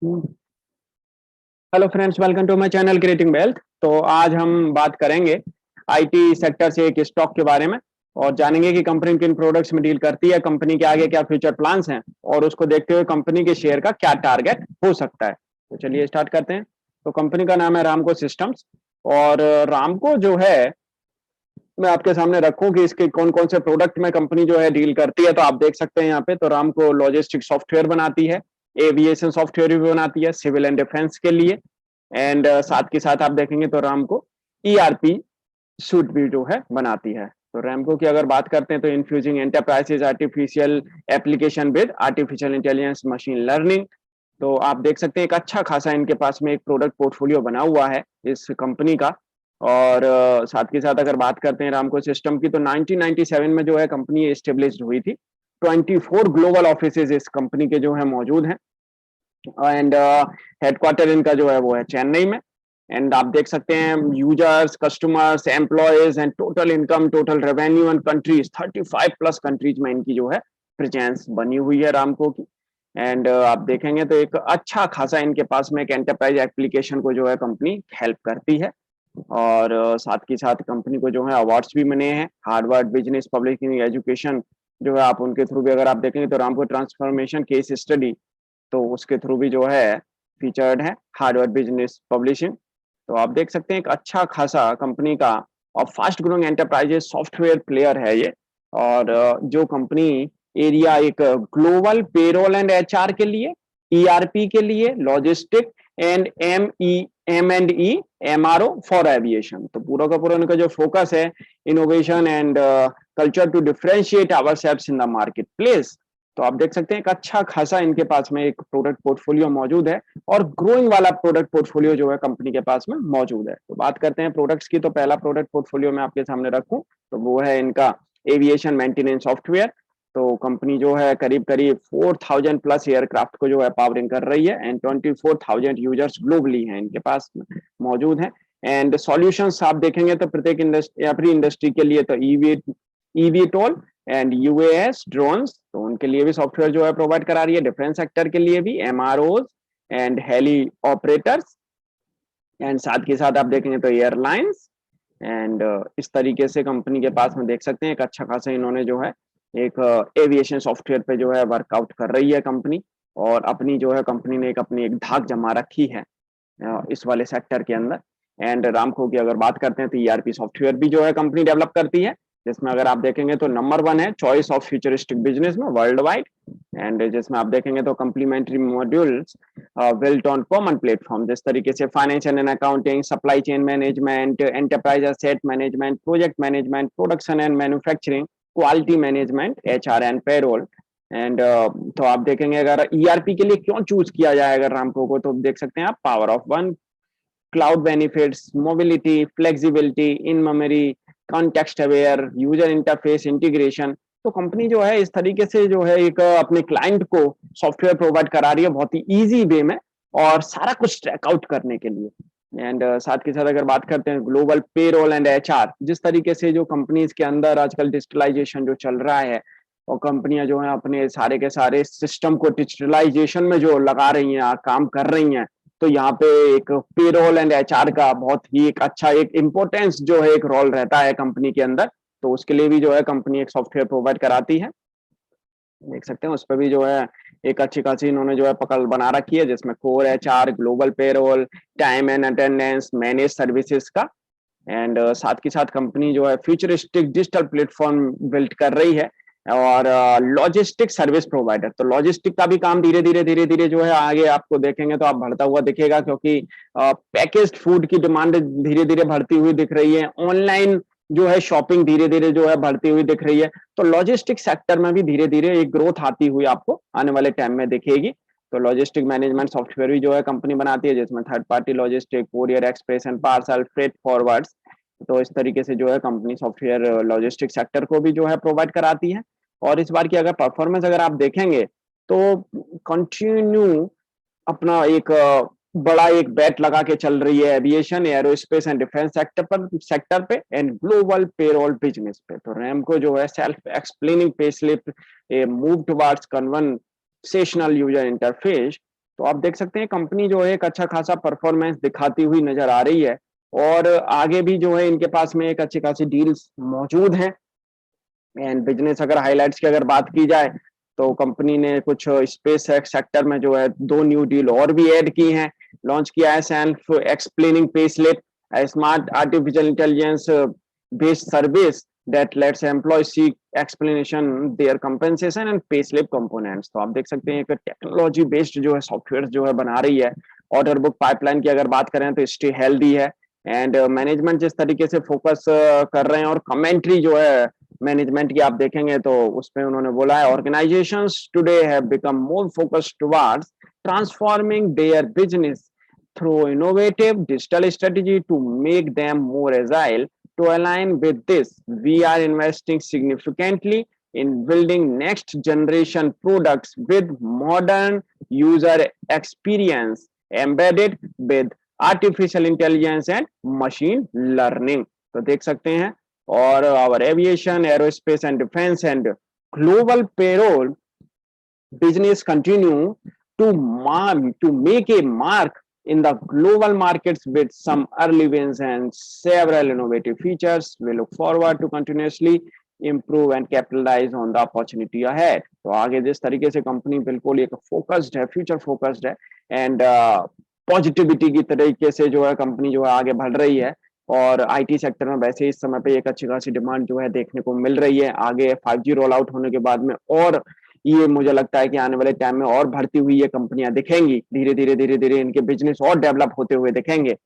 Hello friends, welcome to my channel creating wealth. तो आज हम बात करेंगे आईटी सेक्टर से एक स्टॉक के बारे में और जानेंगे कि कंपनी किन प्रोडक्ट्स में डील करती है, कंपनी के आगे क्या फ्यूचर प्लान्स हैं और उसको देखते हुए कंपनी के शेयर का क्या टारगेट हो सकता है। तो चलिए स्टार्ट करते हैं। तो कंपनी का नाम है रामको सिस्टम्स और रामको जो है, मैं आपके सामने रखूं कि इसके कौन कौन से प्रोडक्ट में कंपनी जो है डील करती है। तो आप देख सकते हैं यहाँ पे, तो रामको लॉजिस्टिक सॉफ्टवेयर बनाती है, एविएशन सॉफ्टवेयर भी बनाती है सिविल एंड डिफेंस के लिए। एंड साथ के साथ आप देखेंगे तो रामको ईआरपी सूट भी जो है बनाती है। तो रैमको की अगर बात करते हैं तो infusing enterprises artificial application with artificial intelligence machine learning. तो आप देख सकते हैं एक अच्छा खासा इनके पास में एक प्रोडक्ट पोर्टफोलियो बना हुआ है इस कंपनी का। और साथ के साथ अगर बात करते हैं रामको सिस्टम की, तो 1997 में जो है कंपनी एस्टेब्लिश हुई थी। 24 ग्लोबल ऑफिसेज इस कंपनी के जो है मौजूद हैं। एंड हेडक्वार्टर इनका जो है वो है चेन्नई में। एंड आप देख सकते हैं users, customers, employees and total income, total revenue and countries, 35 plus countries में इनकी जो है प्रेजेंस बनी हुई है रामको की। एंड आप देखेंगे तो एक अच्छा खासा इनके पास में एक एंटरप्राइज एप्लीकेशन को जो है कंपनी हेल्प करती है। और साथ के साथ कंपनी को जो है अवार्ड्स भी मिले हैं, हार्वर्ड बिजनेस पब्लिक एजुकेशन जो है, आप उनके थ्रू भी अगर आप देखेंगे तो रामको ट्रांसफॉर्मेशन केस स्टडी, तो उसके थ्रू भी जो है फीचर्ड है हार्वर्ड बिजनेस पब्लिशिंग। तो आप देख सकते हैं एक अच्छा खासा कंपनी का और fast growing enterprises software player है ये। और जो कंपनी एरिया एक ग्लोबल पेरोल एंड एचआर के लिए, ईआरपी के लिए, logistic and M and E MRO for aviation. तो पूरा का पूरा उनका जो फोकस है innovation and culture to differentiate ourselves in the marketplace. तो आप देख सकते हैं एक अच्छा खासा इनके पास में एक प्रोडक्ट पोर्टफोलियो मौजूद है और ग्रोइंग वाला प्रोडक्ट पोर्टफोलियो जो है कंपनी के पास में मौजूद है। तो बात करते हैं प्रोडक्ट्स की, तो पहला प्रोडक्ट पोर्टफोलियो मैं आपके सामने रखूं तो वो है इनका एविएशन मेंटेनेंस सॉफ्टवेयर। तो कंपनी जो है करीब करीब 4000 प्लस एयरक्राफ्ट को जो है पावरिंग कर रही है एंड 24,000 यूजर्स ग्लोबली हैं इनके पास मौजूद हैं। एंड सॉल्यूशंस आप देखेंगे तो प्रत्येक इंडस्ट्री, एवरी इंडस्ट्री के लिए, तो EV toll and UAS drones, तो उनके लिए भी सॉफ्टवेयर जो है प्रोवाइड करा रही है। डिफेंस सेक्टर के लिए भी MRO and heli operators. And साथ के साथ आप देखेंगे तो एयरलाइंस। एंड इस तरीके से कंपनी के पास में देख सकते हैं एक अच्छा खासा इन्होंने जो है एक एविएशन सॉफ्टवेयर पे जो है वर्कआउट कर रही है कंपनी। और अपनी जो है कंपनी ने एक अपनी एक धाक जमा रखी है इस वाले सेक्टर के अंदर। एंड रामको की अगर बात करते हैं तो ईआरपी सॉफ्टवेयर भी जो है कंपनी डेवलप करती है, जिसमें अगर आप देखेंगे तो नंबर 1 है चॉइस ऑफ फ्यूचरिस्टिक बिजनेस में वर्ल्ड वाइड। एंड जिसमें आप देखेंगे तो complementary modules built on common platform, जिस तरीके से financial and accounting, supply chain management, enterprise asset management, project management, production and manufacturing, quality management, HR and payroll. And तो आप देखेंगे अगर ईआरपी के लिए क्यों चूज किया जाए अगर रामको को, तो देख सकते हैं आप power of one, cloud benefits, mobility, flexibility, in memory, context aware, user interface integration. तो कंपनी जो है इस तरीके से जो है एक अपने क्लाइंट को सॉफ्टवेयर प्रोवाइड करा रही है बहुत ही इजी वे में और सारा कुछ ट्रैक आउट करने के लिए। एंड साथ के साथ अगर बात करते हैं ग्लोबल पेरोल एंड एचआर, जिस तरीके से जो कंपनीज के अंदर आजकल डिजिटलाइजेशन जो चल रहा है और कंपनियां जो है अपने सारे के सारे सिस्टम को डिजिटलाइजेशन में जो लगा रही हैं, काम कर रही हैं, तो यहाँ पे एक पेरोल एंड एचआर का बहुत ही एक अच्छा एक इम्पोर्टेंस जो है एक रोल रहता है कंपनी के अंदर। तो उसके लिए भी जो है कंपनी एक सॉफ्टवेयर प्रोवाइड कराती है। देख सकते हैं उस पर भी जो है एक अच्छी खासी इन्होंने जो है पकड़ बना रखी है, जिसमें core HR, global payroll, time and attendance, manage services का। एंड साथ के साथ कंपनी जो है फ्यूचरिस्टिक डिजिटल प्लेटफॉर्म बिल्ड कर रही है और लॉजिस्टिक सर्विस प्रोवाइडर। तो लॉजिस्टिक का भी काम धीरे धीरे जो है आगे आपको देखेंगे तो आप बढ़ता हुआ दिखेगा, क्योंकि पैकेज्ड फूड की डिमांड धीरे धीरे बढ़ती हुई दिख रही है, ऑनलाइन जो है शॉपिंग धीरे धीरे जो है बढ़ती हुई दिख रही है। तो लॉजिस्टिक सेक्टर में भी धीरे धीरे एक ग्रोथ आती हुई आपको आने वाले टाइम में दिखेगी। तो लॉजिस्टिक मैनेजमेंट सॉफ्टवेयर भी जो है कंपनी बनाती है, जिसमें third party logistic, courier express and parcel, freight forwards. तो इस तरीके से जो है कंपनी सॉफ्टवेयर लॉजिस्टिक सेक्टर को भी जो है प्रोवाइड कराती है। और इस बार की अगर परफॉर्मेंस अगर आप देखेंगे तो कंटिन्यू अपना एक बड़ा एक बेट लगा के चल रही है aviation, aerospace and defence sector पे एंड ग्लोबल पेरोल बिजनेस पे। तो रैमको जो है self explaining pay slip, move towards conversational user interface. तो आप देख सकते हैं कंपनी जो है एक अच्छा खासा परफॉर्मेंस दिखाती हुई नजर आ रही है और आगे भी जो है इनके पास में एक अच्छी खासी डील्स मौजूद हैं। एंड बिजनेस अगर हाइलाइट्स की अगर बात की जाए तो कंपनी ने कुछ स्पेस सेक्टर में जो है 2 न्यू डील और भी ऐड की हैं। लॉन्च किया है self explaining payslip, smart artificial intelligence based service that lets employ seek explanation their compensation and payslip components. तो आप देख सकते हैं एक टेक्नोलॉजी बेस्ड जो है सॉफ्टवेयर जो है बना रही है। ऑर्डर बुक पाइपलाइन की अगर बात करें तो स्टे हेल्दी है। एंड मैनेजमेंट जिस तरीके से फोकस कर रहे हैं और कमेंट्री जो है मैनेजमेंट की आप देखेंगे तो उसमें उन्होंने बोला है organisations today have become more focused towards transforming their business through innovative digital strategy to make them more agile. To align with this, we are investing significantly in building next generation products with modern user experience embedded with artificial intelligence and machine learning. तो देख सकते हैं और our aviation, aerospace and defense and global payroll business continue to make a mark in the global markets with some early wins and several innovative features. We look forward to continuously improve and capitalize on the opportunity ahead. तो आगे जिस तरीके से company बिल्कुल एक focused है, future focused है and positivity की तरीके से जो है कंपनी जो है आगे बढ़ रही है और आईटी सेक्टर में वैसे इस समय पे एक अच्छी खासी डिमांड जो है देखने को मिल रही है। आगे 5G रोल आउट होने के बाद में और ये मुझे लगता है कि आने वाले टाइम में और बढ़ती हुई ये कंपनियां दिखेंगी, धीरे धीरे इनके बिजनेस और डेवलप होते हुए दिखेंगे।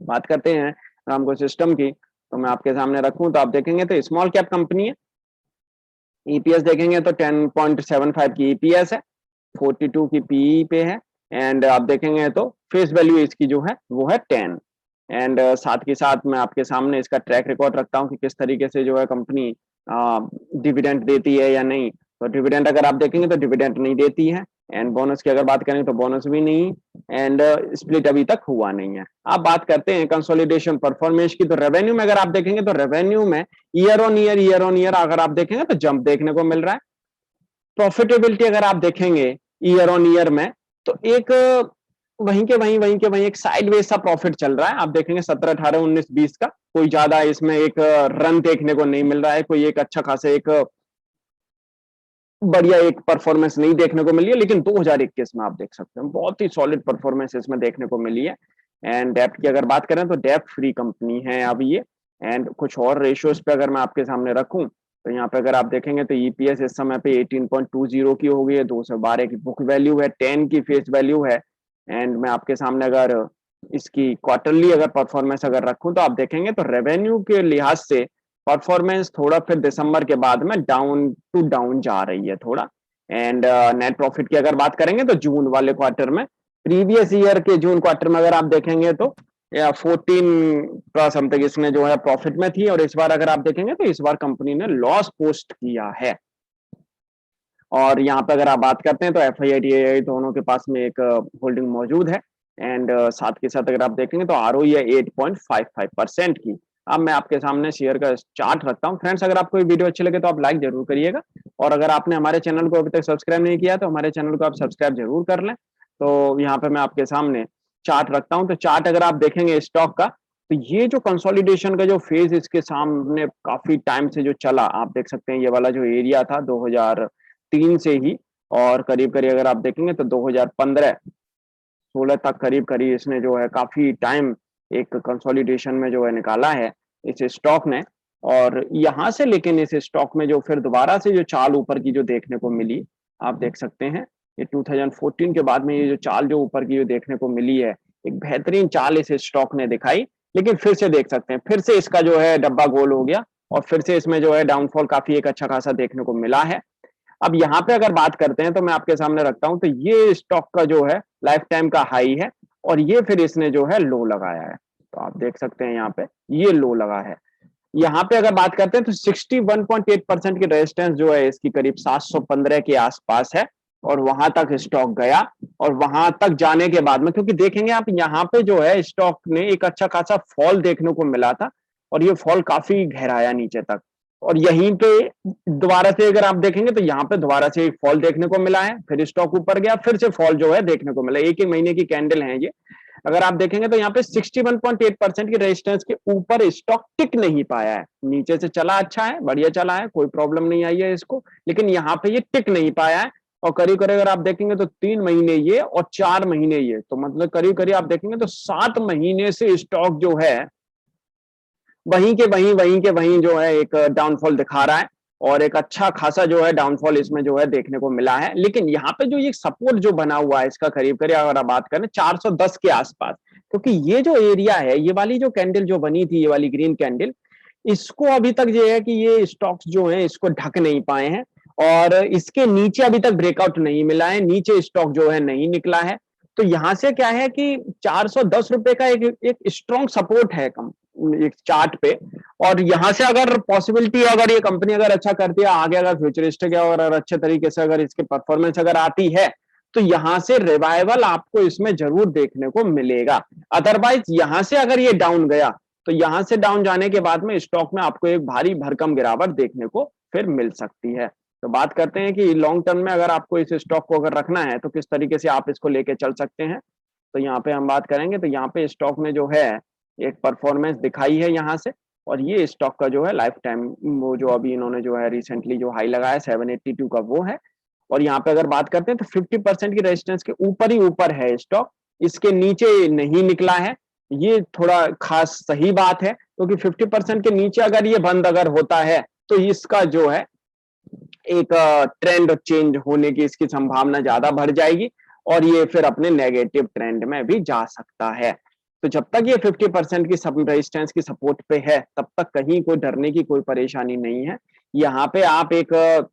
बात करते हैं रामको सिस्टम की, तो मैं आपके सामने रखूं तो आप देखेंगे तो स्मॉल कैप कंपनी है। ईपीएस देखेंगे तो 10.75 की ईपीएस है, 42 की पीई पे है एंड आप देखेंगे तो फेस वैल्यू इसकी जो है वो है 10। एंड साथ के साथ मैं आपके सामने इसका ट्रैक रिकॉर्ड रखता हूँ कि किस तरीके से जो है कंपनी डिविडेंड देती है या नहीं। तो डिविडेंड अगर आप देखेंगे तो डिविडेंड नहीं देती है एंड बोनस की अगर बात करें तो बोनस भी नहीं एंड स्प्लिट अभी तक हुआ नहीं है। आप बात करते हैं कंसोलिडेशन परफॉर्मेंस की, तो रेवेन्यू में अगर आप देखेंगे तो रेवेन्यू में ईयर ऑन ईयर अगर आप देखेंगे तो जंप देखने को मिल रहा है। प्रॉफिटेबिलिटी अगर आप देखेंगे ईयर ऑन ईयर में तो एक वहीं एक साइडवेज सा प्रॉफिट चल रहा है। आप देखेंगे 17, 18, 19, 20 का कोई ज्यादा इसमें एक रन देखने को नहीं मिल रहा है, कोई एक अच्छा खासा एक बढ़िया एक परफॉर्मेंस नहीं देखने को मिली है। लेकिन 2021 में आप देख सकते हैं बहुत ही सॉलिड परफॉर्मेंस इसमें देखने को मिली है। एंड डेप्ट की अगर बात करें तो डेप्ट फ्री कंपनी है अब ये। एंड कुछ और रेशियोज पे अगर मैं आपके सामने रखूं तो यहाँ पे अगर आप देखेंगे तो ईपीएस इस समय पे 18.20 की हो गई है, 212 की बुक वैल्यू है, 10 की फेस वैल्यू है। एंड मैं आपके सामने अगर इसकी क्वार्टरली अगर परफॉर्मेंस अगर रखूं तो आप देखेंगे तो रेवेन्यू के लिहाज से परफॉर्मेंस थोड़ा फिर दिसंबर के बाद में डाउन जा रही है थोड़ा। एंड नेट प्रॉफिट की अगर बात करेंगे तो जून वाले क्वार्टर में प्रीवियस ईयर के जून क्वार्टर में अगर आप देखेंगे तो या 14 समथिंग इसमें जो है प्रॉफिट में थी और इस बार अगर आप देखेंगे तो इस बार कंपनी ने लॉस पोस्ट किया है। और यहाँ पे अगर आप बात करते हैं तो एफआईआईटीआई दोनों के पास में एक होल्डिंग मौजूद है। एंड साथ के साथ अगर आप देखेंगे तो आरओई है 8.55% की। अब मैं आपके सामने शेयर का चार्ट रखता हूँ। फ्रेंड्स अगर आपको ये वीडियो अच्छी लगे तो आप लाइक जरूर करिएगा और अगर आपने हमारे चैनल को अभी तक सब्सक्राइब नहीं किया तो हमारे चैनल को आप सब्सक्राइब जरूर कर लें। तो यहाँ पे मैं आपके सामने चार्ट रखता हूँ। तो चार्ट अगर आप देखेंगे स्टॉक का तो ये जो कंसोलिडेशन का जो फेज इसके सामने काफी टाइम से जो चला, आप देख सकते हैं ये वाला जो एरिया था 2003 से ही और करीब करीब अगर आप देखेंगे तो 2015-16 तक करीब इसने जो है काफी टाइम एक कंसोलिडेशन में जो है निकाला है इस स्टॉक ने। और यहाँ से लेकिन इस स्टॉक में जो फिर दोबारा से जो चाल ऊपर की जो देखने को मिली, आप देख सकते हैं ये 2014 के बाद में ये जो चाल जो ऊपर की जो देखने को मिली है, एक बेहतरीन चाल इस स्टॉक ने दिखाई। लेकिन फिर से देख सकते हैं फिर से इसका जो है डब्बा गोल हो गया और फिर से इसमें जो है डाउनफॉल काफी एक अच्छा खासा देखने को मिला है। अब यहाँ पे अगर बात करते हैं तो मैं आपके सामने रखता हूं तो ये स्टॉक का जो है लाइफ टाइम का हाई है और ये फिर इसने जो है लो लगाया है। तो आप देख सकते हैं यहाँ पे ये लो लगा है। यहाँ पे अगर बात करते हैं तो 61.8% की रेजिस्टेंस जो है इसकी करीब 715 के आसपास है और वहां तक स्टॉक गया और वहां तक जाने के बाद में क्योंकि देखेंगे आप यहाँ पे जो है स्टॉक ने एक अच्छा खासा फॉल देखने को मिला था और ये फॉल काफी गहराया नीचे तक और यहीं पे दोबारा से अगर आप देखेंगे तो यहाँ पे दोबारा से एक फॉल देखने को मिला है, फिर स्टॉक ऊपर गया, फिर से फॉल जो है देखने को मिला। एक ही महीने की कैंडल है ये। अगर आप देखेंगे तो यहाँ पे 61.8% की रेजिस्टेंस के ऊपर स्टॉक टिक नहीं पाया है। नीचे से चला, अच्छा है, बढ़िया चला है, कोई प्रॉब्लम नहीं आई है इसको, लेकिन यहाँ पे ये टिक नहीं पाया है। और करीब करीब अगर आप देखेंगे तो 3 महीने ये और 4 महीने ये, तो मतलब करीब करीब आप देखेंगे तो 7 महीने से स्टॉक जो है वहीं के वहीं जो है एक डाउनफॉल दिखा रहा है, और एक अच्छा खासा जो है डाउनफॉल इसमें जो है देखने को मिला है। लेकिन यहाँ पे जो ये सपोर्ट जो बना हुआ है इसका करीब करीब अगर आप बात करें 410 के आसपास, क्योंकि ये जो एरिया है, ये वाली जो कैंडल जो बनी थी, ये वाली ग्रीन कैंडल, इसको अभी तक ये है कि ये स्टॉक्स जो है इसको ढक नहीं पाए हैं, और इसके नीचे अभी तक ब्रेकआउट नहीं मिला है, नीचे स्टॉक जो है नहीं निकला है। तो यहाँ से क्या है कि 410 रुपए का एक स्ट्रॉन्ग सपोर्ट है कम एक चार्ट पे, और यहाँ से अगर पॉसिबिलिटी, अगर ये कंपनी अगर अच्छा करती है आगे, अगर फ्यूचरिस्टिक है और अच्छे तरीके से अगर इसकी परफॉर्मेंस अगर आती है, तो यहाँ से रिवाइवल आपको इसमें जरूर देखने को मिलेगा। अदरवाइज यहाँ से अगर ये डाउन गया, तो यहाँ से डाउन जाने के बाद में स्टॉक में आपको एक भारी भरकम गिरावट देखने को फिर मिल सकती है। तो बात करते हैं कि लॉन्ग टर्म में अगर आपको इस स्टॉक को अगर रखना है तो किस तरीके से आप इसको लेके चल सकते हैं। तो यहाँ पे हम बात करेंगे, तो यहाँ पे स्टॉक में जो है एक परफॉर्मेंस दिखाई है यहाँ से, और ये स्टॉक का जो है लाइफ टाइम वो जो अभी इन्होंने जो है रिसेंटली जो हाई लगाया 782 का वो है। और यहाँ पे अगर बात करते हैं तो 50% की रेजिस्टेंस के ऊपर ही ऊपर है स्टॉक, इसके नीचे नहीं निकला है। ये थोड़ा खास सही बात है, क्योंकि 50% के नीचे अगर ये बंद अगर होता है तो इसका जो है एक ट्रेंड चेंज होने की इसकी संभावना ज्यादा बढ़ जाएगी, और ये फिर अपने नेगेटिव ट्रेंड में भी जा सकता है। तो जब तक ये 50% की सब रेजिस्टेंस की सपोर्ट पे है, तब तक कहीं कोई डरने की कोई परेशानी नहीं है। यहाँ पे आप एक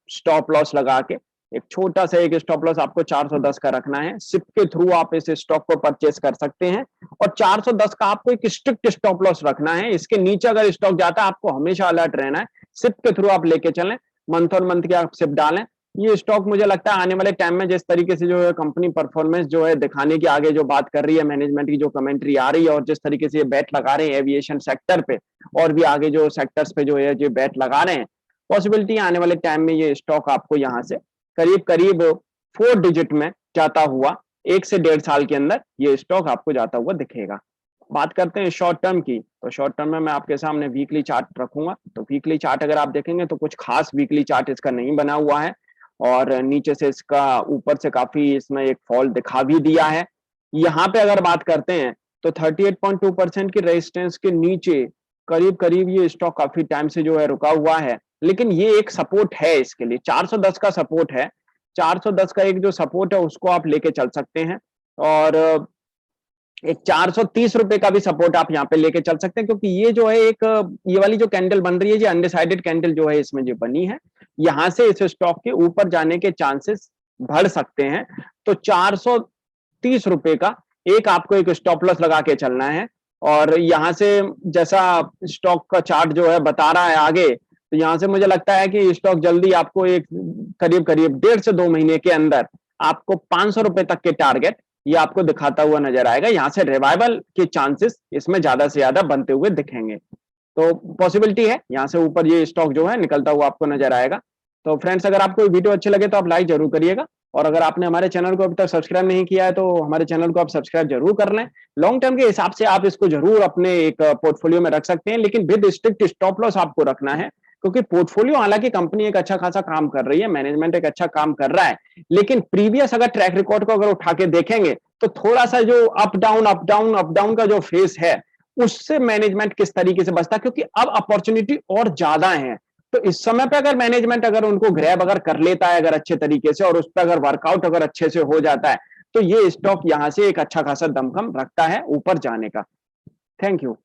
स्टॉप लॉस लगा के, एक छोटा सा एक स्टॉप लॉस आपको 410 का रखना है, सिप के थ्रू आप इस स्टॉक को परचेस कर सकते हैं, और 410 का आपको एक स्ट्रिक्ट स्टॉप लॉस रखना है। इसके नीचे अगर स्टॉक जाता है आपको हमेशा अलर्ट रहना है, सिप के थ्रू आप लेके चलें, मंथ और मंथ के आप सिप डालें। ये स्टॉक मुझे लगता है आने वाले टाइम में जिस तरीके से जो है कंपनी परफॉर्मेंस जो है दिखाने की आगे जो बात कर रही है, मैनेजमेंट की जो कमेंट्री आ रही है, और जिस तरीके से ये बैट लगा रहे हैं एविएशन सेक्टर पे, और भी आगे जो सेक्टर्स पे जो है जो बैट लगा रहे हैं, पॉसिबिलिटी आने वाले टाइम में ये स्टॉक आपको यहाँ से करीब करीब 4 डिजिट में जाता हुआ 1 से 1.5 साल के अंदर ये स्टॉक आपको जाता हुआ दिखेगा। बात करते हैं शॉर्ट टर्म की, तो शॉर्ट टर्म में मैं आपके सामने वीकली चार्ट रखूंगा। तो वीकली चार्ट अगर आप देखेंगे तो कुछ खास वीकली चार्ट इसका नहीं बना हुआ है, और नीचे से इसका ऊपर से काफी इसमें एक फॉल दिखा भी दिया है। यहाँ पे अगर बात करते हैं तो 38.2% की रेजिस्टेंस के नीचे करीब करीब ये स्टॉक काफी टाइम से जो है रुका हुआ है, लेकिन ये एक सपोर्ट है इसके लिए, 410 का सपोर्ट है। 410 का एक जो सपोर्ट है उसको आप लेके चल सकते हैं, और एक 430 रुपए का भी सपोर्ट आप यहाँ पे लेके चल सकते हैं, क्योंकि ये जो है एक ये वाली जो कैंडल बन रही है, ये अनडिसाइडेड कैंडल जो है इसमें जो बनी है, यहाँ से इस स्टॉक के ऊपर जाने के चांसेस बढ़ सकते हैं। तो 430 रुपए का एक आपको एक स्टॉप लॉस लगा के चलना है, और यहाँ से जैसा स्टॉक का चार्ट जो है बता रहा है आगे, तो यहाँ से मुझे लगता है कि स्टॉक जल्दी आपको एक करीब करीब 1.5 से 2 महीने के अंदर आपको 500 रुपए तक के टारगेट ये आपको दिखाता हुआ नजर आएगा। यहाँ से रिवाइवल के चांसेस इसमें ज्यादा से ज्यादा बनते हुए दिखेंगे, तो पॉसिबिलिटी है यहाँ से ऊपर ये स्टॉक जो है निकलता हुआ आपको नजर आएगा। तो फ्रेंड्स, अगर आपको वीडियो अच्छे लगे तो आप लाइक जरूर करिएगा, और अगर आपने हमारे चैनल को अभी तक सब्सक्राइब नहीं किया है तो हमारे चैनल को आप सब्सक्राइब जरूर कर लें। लॉन्ग टर्म के हिसाब से आप इसको जरूर अपने एक पोर्टफोलियो में रख सकते हैं, लेकिन विद स्ट्रिक्ट स्टॉप लॉस आपको रखना है, क्योंकि पोर्टफोलियो हालांकि कंपनी एक अच्छा खासा काम कर रही है, मैनेजमेंट एक अच्छा काम कर रहा है, लेकिन प्रीवियस अगर ट्रैक रिकॉर्ड को अगर उठा के देखेंगे तो थोड़ा सा जो अप डाउन का जो फेस है उससे मैनेजमेंट किस तरीके से बचता है, क्योंकि अब अपॉर्चुनिटी और ज्यादा है। तो इस समय पे अगर मैनेजमेंट अगर उनको ग्रैब अगर कर लेता है अगर अच्छे तरीके से, और उस पर अगर वर्कआउट अगर अच्छे से हो जाता है, तो ये स्टॉक यहां से एक अच्छा खासा दमखम रखता है ऊपर जाने का। Thank you.